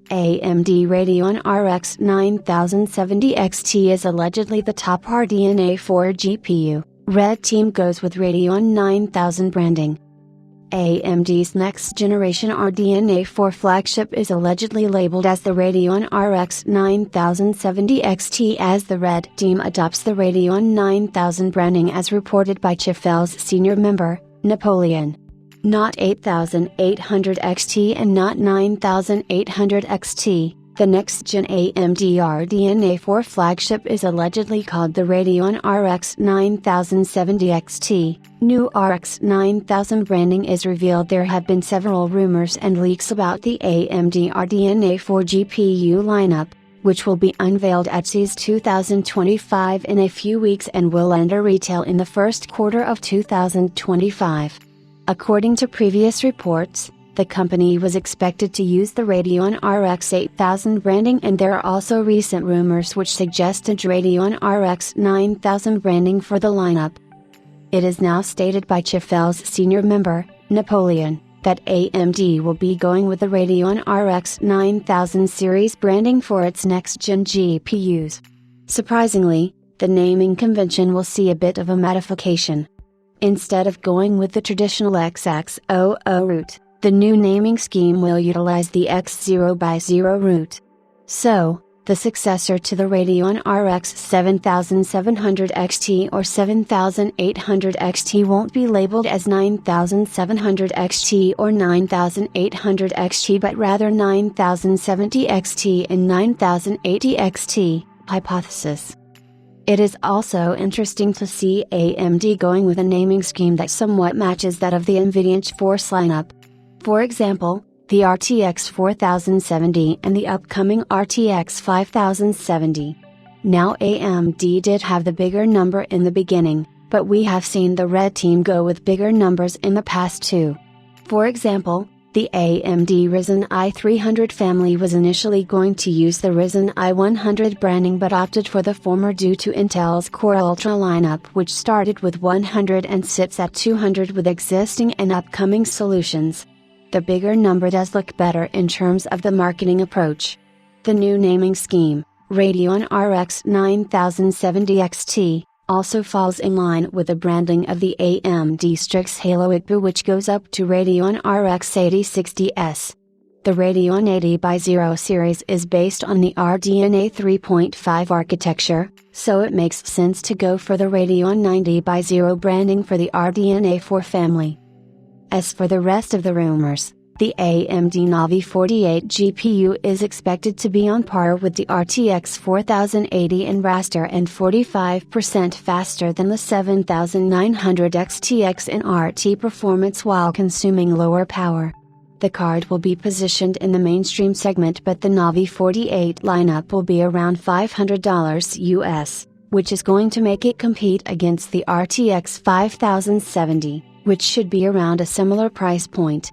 AMD Radeon RX 9070 XT is allegedly the top RDNA 4 GPU. Red Team goes with Radeon 9000 branding. AMD's next-generation RDNA 4 flagship is allegedly labeled as the Radeon RX 9070 XT as the Red Team adopts the Radeon 9000 branding as reported by Chifel's senior member, Napoleon. Not 8800 XT and not 9800 XT, the next-gen AMD RDNA 4 flagship is allegedly called the Radeon RX 9070 XT. New RX 9000 branding is revealed. There have been several rumors and leaks about the AMD RDNA 4 GPU lineup, which will be unveiled at CES 2025 in a few weeks and will enter retail in the first quarter of 2025. According to previous reports, the company was expected to use the Radeon RX 8000 branding, and there are also recent rumors which suggested Radeon RX 9000 branding for the lineup. It is now stated by Chifel's senior member, Napoleon, that AMD will be going with the Radeon RX 9000 series branding for its next-gen GPUs. Surprisingly, the naming convention will see a bit of a modification. Instead of going with the traditional XX00 route, the new naming scheme will utilize the X0x0 route. So, the successor to the Radeon RX 7700 XT or 7800 XT won't be labeled as 9700 XT or 9800 XT but rather 9070 XT and 9080 XT, hypothesis. It is also interesting to see AMD going with a naming scheme that somewhat matches that of the NVIDIA GeForce lineup. For example, the RTX 4070 and the upcoming RTX 5070. Now AMD did have the bigger number in the beginning, but we have seen the Red Team go with bigger numbers in the past too. For example, the AMD Ryzen i300 family was initially going to use the Ryzen i100 branding but opted for the former due to Intel's Core Ultra lineup, which started with 100 and sits at 200 with existing and upcoming solutions. The bigger number does look better in terms of the marketing approach. The new naming scheme, Radeon RX 9070 XT, also falls in line with the branding of the AMD Strix Halo IGPU, which goes up to Radeon RX 8060S. The Radeon 80x0 series is based on the RDNA 3.5 architecture, so it makes sense to go for the Radeon 90x0 branding for the RDNA 4 family. As for the rest of the rumors, the AMD Navi 48 GPU is expected to be on par with the RTX 4080 in raster and 45% faster than the 7900 XTX in RT performance while consuming lower power. The card will be positioned in the mainstream segment, but the Navi 48 lineup will be around $500 US, which is going to make it compete against the RTX 5070, which should be around a similar price point.